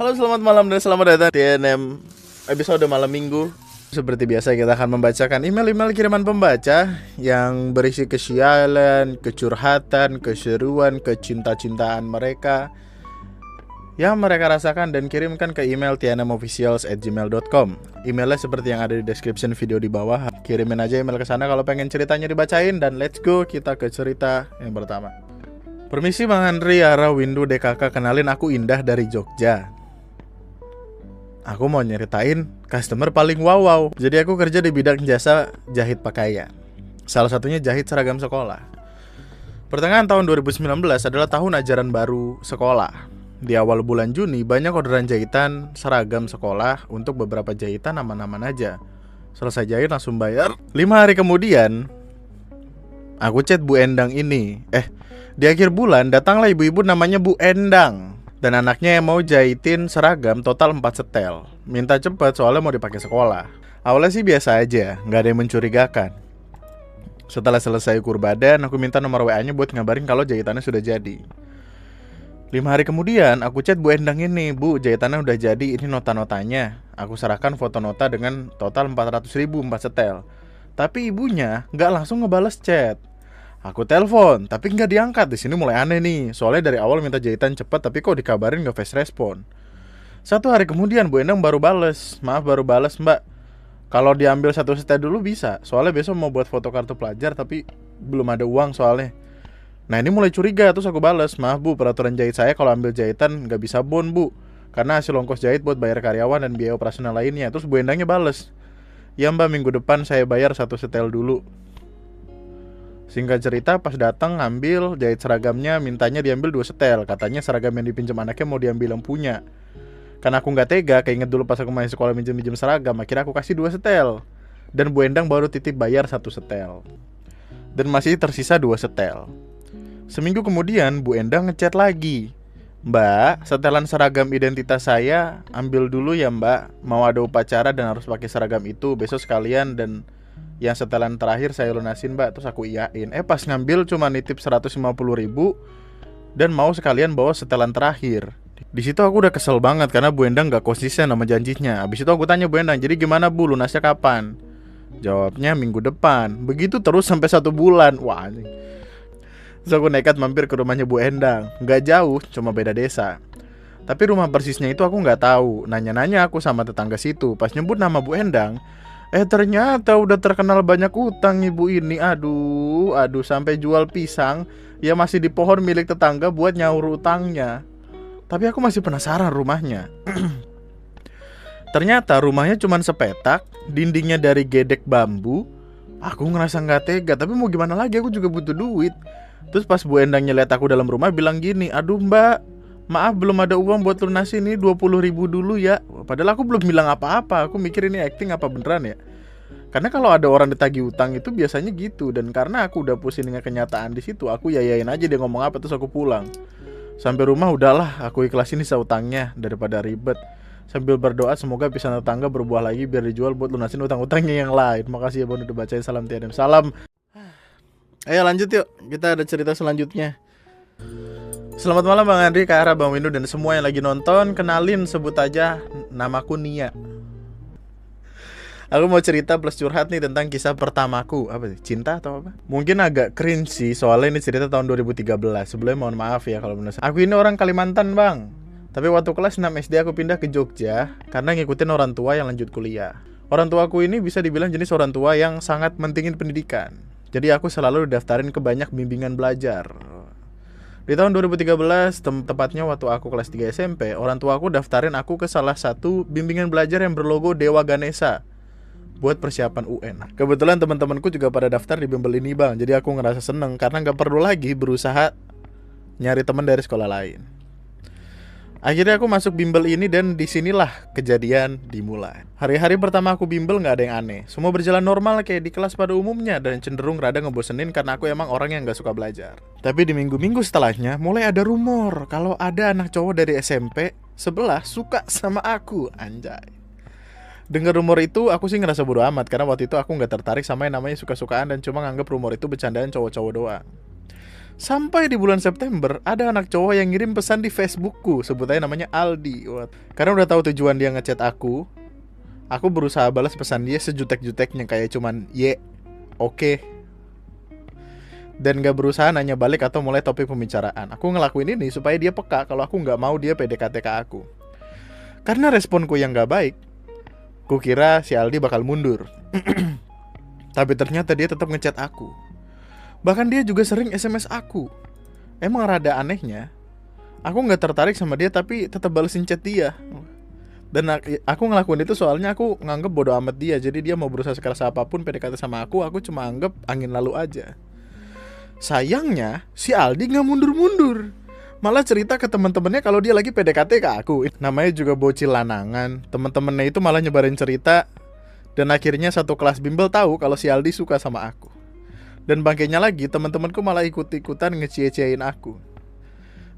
Halo, selamat malam dan selamat datang di TNM episode malam minggu. Seperti biasa kita akan membacakan email-email kiriman pembaca yang berisi kesialan, kecurhatan, keseruan, kecinta-cintaan mereka yang mereka rasakan dan kirimkan ke email tnmofficials@gmail.com. Emailnya seperti yang ada di description video di bawah. Kirimin aja email ke sana kalau pengen ceritanya dibacain, dan let's go kita ke cerita yang pertama. Permisi Bang Andri, Ara, Windu, DKK, kenalin aku Indah dari Jogja. Aku mau nyeritain customer paling wow. Jadi aku kerja di bidang jasa jahit pakaian. Salah satunya jahit seragam sekolah. Pertengahan tahun 2019 adalah tahun ajaran baru sekolah. Di awal bulan Juni banyak orderan jahitan seragam sekolah untuk beberapa jahitan aman-aman aja. Selesai jahit langsung bayar. 5 hari kemudian aku chat Bu Endang ini. Di akhir bulan datanglah ibu-ibu namanya Bu Endang dan anaknya yang mau jahitin seragam total 4 setel. Minta cepet soalnya mau dipakai sekolah. Awalnya sih biasa aja, gak ada yang mencurigakan. Setelah selesai ukur badan, aku minta nomor WA-nya buat ngabarin kalau jahitannya sudah jadi. 5 hari kemudian aku chat Bu Endang ini, Bu, jahitannya udah jadi, ini nota-notanya. Aku serahkan foto nota dengan total 400.000 4 setel. Tapi ibunya gak langsung ngebales chat. Aku telepon, tapi nggak diangkat. Di sini mulai aneh nih, soalnya dari awal minta jahitan cepat, tapi kok dikabarin nggak fast respon. 1 hari kemudian Bu Endang baru bales, maaf baru bales Mbak. Kalau diambil 1 setel dulu bisa, soalnya besok mau buat foto kartu pelajar, tapi belum ada uang soalnya. Nah ini mulai curiga, terus aku bales, maaf Bu, peraturan jahit saya kalau ambil jahitan nggak bisa bon Bu, karena hasil ongkos jahit buat bayar karyawan dan biaya operasional lainnya. Terus Bu Endangnya bales, ya Mbak, minggu depan saya bayar 1 setel dulu. Singkat cerita, pas datang ngambil jahit seragamnya, mintanya diambil 2 setel. Katanya seragam yang dipinjam anaknya mau diambil yang punya. Karena aku gak tega, keinget dulu pas aku masih sekolah minjem seragam, akhirnya aku kasih 2 setel. Dan Bu Endang baru titip bayar 1 setel. Dan masih tersisa 2 setel. Seminggu kemudian Bu Endang ngechat lagi, Mbak, setelan seragam identitas saya ambil dulu ya Mbak. Mau ada upacara dan harus pakai seragam itu besok sekalian, dan yang setelan terakhir saya lunasin Mbak. Terus aku iyain. Pas ngambil cuma nitip 150.000 dan mau sekalian bawa setelan terakhir. Di situ aku udah kesel banget karena Bu Endang gak konsisten sama janjinya. Abis itu aku tanya Bu Endang, jadi gimana Bu, lunasnya kapan? Jawabnya minggu depan. Begitu terus sampai 1 bulan. Wah anjing. Terus aku nekat mampir ke rumahnya Bu Endang. Gak jauh, cuma beda desa. Tapi rumah persisnya itu aku gak tahu. Nanya-nanya aku sama tetangga situ. Pas nyebut nama Bu Endang, ternyata udah terkenal banyak utang ibu ini. Aduh, sampai jual pisang ya masih di pohon milik tetangga buat nyaur utangnya. Tapi aku masih penasaran rumahnya. Ternyata rumahnya cuma sepetak, dindingnya dari gedek bambu. Aku ngerasa gak tega, tapi mau gimana lagi, aku juga butuh duit. Terus pas Bu Endangnya lihat aku dalam rumah bilang gini, aduh Mbak, maaf belum ada uang buat lunasin, ini 20.000 dulu ya. Padahal aku belum bilang apa-apa. Aku mikir ini acting apa beneran ya. Karena kalau ada orang ditagih utang itu biasanya gitu. Dan karena aku udah pusing dengan kenyataan di situ, aku yayain aja dia ngomong apa, terus aku pulang. Sampai rumah udahlah, aku ikhlasin sisa utangnya daripada ribet. Sambil berdoa semoga pisang tetangga berbuah lagi biar dijual buat lunasin utang-utangnya yang lain. Makasih ya Bon udah bacain, salam TNM. Salam. Ayo lanjut yuk, kita ada cerita selanjutnya. Selamat malam Bang Andri, Kak Ara, Bang Windu, dan semua yang lagi nonton. Kenalin, sebut aja namaku Nia. Aku mau cerita plus curhat nih tentang kisah pertamaku. Apa sih? Cinta atau apa? Mungkin agak cringe sih, soalnya ini cerita tahun 2013. Sebelumnya mohon maaf ya kalau benar. Aku ini orang Kalimantan Bang. Tapi waktu kelas 6 SD aku pindah ke Jogja karena ngikutin orang tua yang lanjut kuliah. Orang tuaku ini bisa dibilang jenis orang tua yang sangat mentingin pendidikan. Jadi aku selalu didaftarin ke banyak bimbingan belajar. Di tahun 2013, tepatnya waktu aku kelas 3 SMP, orang tua aku daftarin aku ke salah satu bimbingan belajar yang berlogo Dewa Ganesha buat persiapan UN. Kebetulan teman-temanku juga pada daftar di bimbel ini Bang. Jadi aku ngerasa seneng karena gak perlu lagi berusaha nyari teman dari sekolah lain. Akhirnya aku masuk bimbel ini dan disinilah kejadian dimulai. Hari-hari pertama aku bimbel gak ada yang aneh. Semua berjalan normal kayak di kelas pada umumnya dan cenderung rada ngebosenin karena aku emang orang yang gak suka belajar. Tapi di minggu-minggu setelahnya mulai ada rumor kalau ada anak cowok dari SMP sebelah suka sama aku, anjay. Dengar rumor itu aku sih ngerasa bodo amat karena waktu itu aku gak tertarik sama yang namanya suka-sukaan dan cuma nganggep rumor itu bercandaan cowok-cowok doang. Sampai di bulan September ada anak cowok yang ngirim pesan di Facebookku, sebut aja namanya Aldi. Karena udah tahu tujuan dia ngechat aku berusaha balas pesan dia sejutek-juteknya, kayak cuman oke. Dan gak berusaha nanya balik atau mulai topik pembicaraan. Aku ngelakuin ini supaya dia peka kalau aku gak mau dia PDKT ke aku. Karena responku yang gak baik, kukira si Aldi bakal mundur. Tapi ternyata dia tetap ngechat aku. Bahkan dia juga sering SMS aku. Emang rada anehnya, aku gak tertarik sama dia tapi tetap balesin chat dia. Dan aku ngelakuin itu soalnya aku nganggep bodo amat dia. Jadi dia mau berusaha sekeras apapun PDKT sama aku cuma anggap angin lalu aja. Sayangnya si Aldi gak mundur-mundur, malah cerita ke teman-temannya kalau dia lagi PDKT ke aku. Namanya juga bocil lanangan. Teman-temannya itu malah nyebarin cerita. Dan akhirnya satu kelas bimbel tahu kalau si Aldi suka sama aku. Dan bangkainya lagi, teman-temanku malah ikut-ikutan ngecie-ciein aku.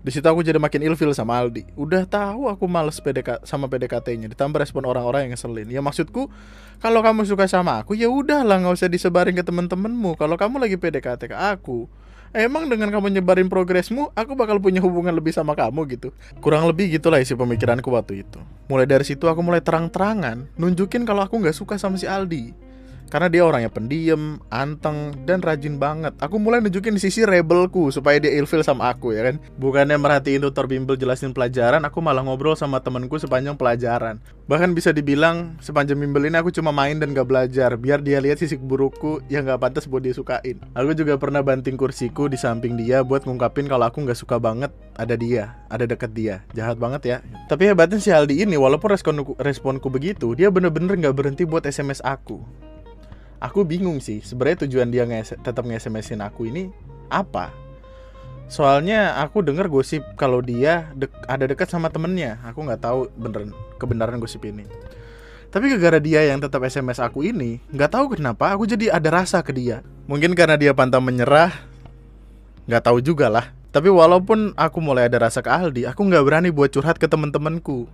Di situ aku jadi makin ilfil sama Aldi. Udah tahu aku males sama PDKT-nya, ditambah respon orang-orang yang ngeselin. Ya maksudku, kalau kamu suka sama aku, ya udahlah, nggak usah disebarin ke temen-temenmu. Kalau kamu lagi PDKT ke aku, emang dengan kamu nyebarin progresmu, aku bakal punya hubungan lebih sama kamu gitu. Kurang lebih gitulah isi pemikiranku waktu itu. Mulai dari situ aku mulai terang-terangan nunjukin kalau aku nggak suka sama si Aldi. Karena dia orangnya pendiam, anteng, dan rajin banget. Aku mulai nunjukin sisi rebelku supaya dia ilfil sama aku, ya kan. Bukannya merhatiin tutor bimbel jelasin pelajaran, aku malah ngobrol sama temanku sepanjang pelajaran. Bahkan bisa dibilang sepanjang bimbel ini aku cuma main dan gak belajar, biar dia lihat sisi burukku yang gak pantas buat dia sukain. Aku juga pernah banting kursiku di samping dia buat ngungkapin kalau aku gak suka banget ada deket dia. Jahat banget ya. Tapi hebatnya si Aldi ini, walaupun responku begitu, dia bener-bener gak berhenti buat SMS aku. Aku bingung sih, sebenarnya tujuan dia tetap nge-SMS-in aku ini apa? Soalnya aku dengar gosip kalau dia ada dekat sama temennya. Aku nggak tahu kebenaran gosip ini. Tapi gara-gara dia yang tetap SMS aku ini, nggak tahu kenapa aku jadi ada rasa ke dia. Mungkin karena dia pantang menyerah, nggak tahu juga lah. Tapi walaupun aku mulai ada rasa ke Aldi, aku nggak berani buat curhat ke temen-temenku.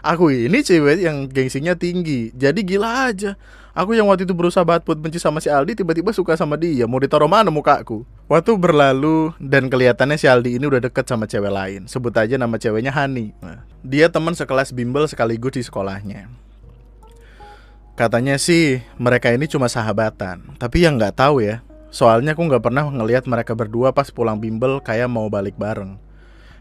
Aku ini cewek yang gengsinya tinggi, jadi gila aja. Aku yang waktu itu berusaha banget buat benci sama si Aldi, tiba-tiba suka sama dia. Mau ditaruh mana mukaku? Waktu berlalu dan kelihatannya si Aldi ini udah deket sama cewek lain. Sebut aja nama ceweknya Hani. Dia teman sekelas bimbel sekaligus di sekolahnya. Katanya sih mereka ini cuma sahabatan, tapi yang nggak tahu ya. Soalnya aku nggak pernah ngelihat mereka berdua pas pulang bimbel kayak mau balik bareng.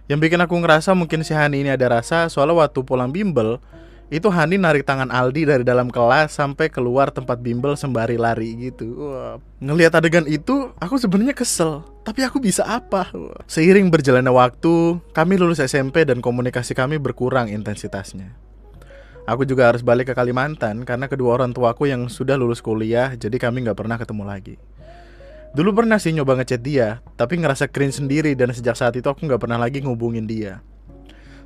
Yang bikin aku ngerasa mungkin si Hani ini ada rasa, soalnya waktu pulang bimbel itu Hani narik tangan Aldi dari dalam kelas sampai keluar tempat bimbel sembari lari gitu. Wah. Ngelihat adegan itu, aku sebenarnya kesel. Tapi aku bisa apa? Wah. Seiring berjalannya waktu, kami lulus SMP dan komunikasi kami berkurang intensitasnya. Aku juga harus balik ke Kalimantan karena kedua orang tuaku yang sudah lulus kuliah, jadi kami gak pernah ketemu lagi. Dulu pernah sih nyoba ngechat dia, tapi ngerasa cringe sendiri dan sejak saat itu aku gak pernah lagi ngehubungin dia.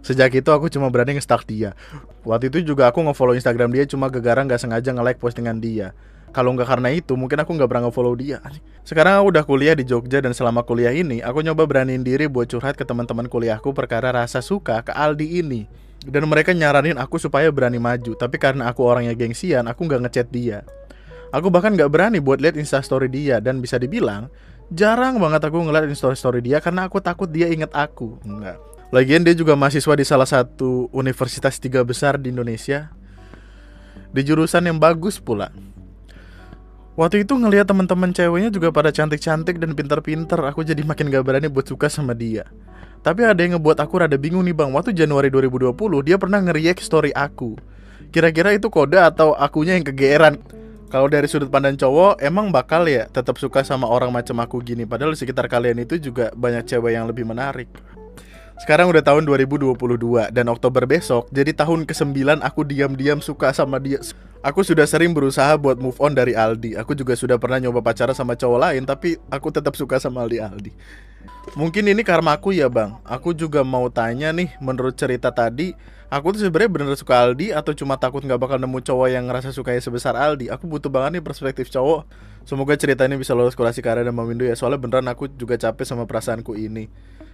Sejak itu aku cuma berani nge-stalk dia. Waktu itu juga aku nge-follow Instagram dia cuma gara-gara gak sengaja nge-like postingan dia. Kalau nggak karena itu mungkin aku gak pernah nge-follow dia. Sekarang aku udah kuliah di Jogja dan selama kuliah ini aku nyoba beraniin diri buat curhat ke teman-teman kuliahku perkara rasa suka ke Aldi ini. Dan mereka nyaranin aku supaya berani maju. Tapi karena aku orangnya gengsian, aku gak ngechat dia. Aku bahkan gak berani buat lihat instastory dia. Dan bisa dibilang jarang banget aku ngeliat instastory dia karena aku takut dia inget aku. Enggak. Lagian dia juga mahasiswa di salah satu universitas 3 besar di Indonesia, di jurusan yang bagus pula. Waktu itu ngelihat teman-teman ceweknya juga pada cantik-cantik dan pinter-pinter, aku jadi makin gak berani buat suka sama dia. Tapi ada yang ngebuat aku rada bingung nih bang. Waktu Januari 2020 dia pernah nge-react story aku. Kira-kira itu kode atau akunya yang kegeeran? Kalau dari sudut pandang cowok, emang bakal ya tetap suka sama orang macam aku gini. Padahal di sekitar kalian itu juga banyak cewek yang lebih menarik. Sekarang udah tahun 2022 dan Oktober besok jadi tahun ke-9 aku diam-diam suka sama dia. Aku sudah sering berusaha buat move on dari Aldi. Aku juga sudah pernah nyoba pacaran sama cowok lain, tapi aku tetap suka sama Aldi. Mungkin ini karma aku ya bang. Aku juga mau tanya nih, menurut cerita tadi, aku tuh sebenarnya bener suka Aldi atau cuma takut gak bakal nemu cowok yang ngerasa sukanya sebesar Aldi? Aku butuh banget nih perspektif cowok. Semoga cerita ini bisa lolos kurasi Kara dan Mamindo ya. Soalnya beneran aku juga capek sama perasaanku ini.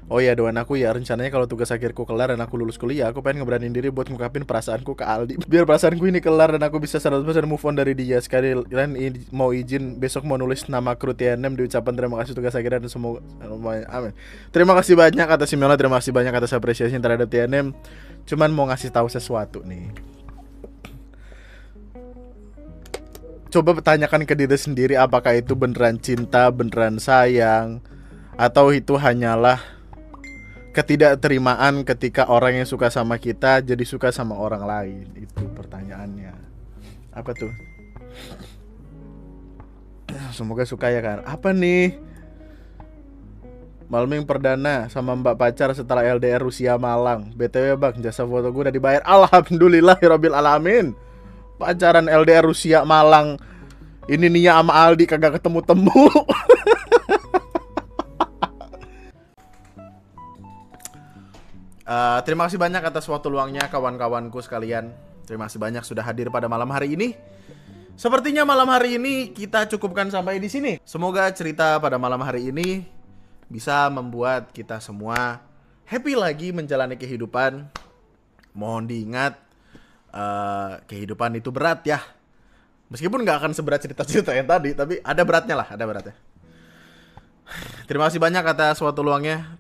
Oh ya, doain aku ya, rencananya kalau tugas akhirku kelar dan aku lulus kuliah, aku pengen ngeberanin diri buat ngungkapin perasaanku ke Aldi. Biar perasaanku ini kelar dan aku bisa 100% move on dari dia. Sekalian mau izin besok mau nulis nama kru TNM di ucapan terima kasih tugas akhir dan semoga amin. Terima kasih banyak atas emailnya, terima kasih banyak atas apresiasi terhadap TNM. Cuman mau ngasih tahu sesuatu nih. Coba tanyakan ke diri sendiri apakah itu beneran cinta, beneran sayang, atau itu hanyalah ketidakterimaan ketika orang yang suka sama kita jadi suka sama orang lain. Itu pertanyaannya. Apa tuh? Semoga suka ya kan. Apa nih? Malming perdana sama mbak pacar setelah LDR Rusia Malang. BTW bang, jasa foto gue udah dibayar. Alhamdulillahirabbil alamin. Pacaran LDR Rusia Malang. Ini Nia sama Aldi kagak ketemu-temu. Terima kasih banyak atas waktu luangnya kawan-kawanku sekalian. Terima kasih banyak sudah hadir pada malam hari ini. Sepertinya malam hari ini kita cukupkan sampai di sini. Semoga cerita pada malam hari ini bisa membuat kita semua happy lagi menjalani kehidupan. Mohon diingat, kehidupan itu berat ya. Meskipun nggak akan seberat cerita-cerita yang tadi, tapi ada beratnya lah, ada beratnya. Terima kasih banyak atas waktu luangnya.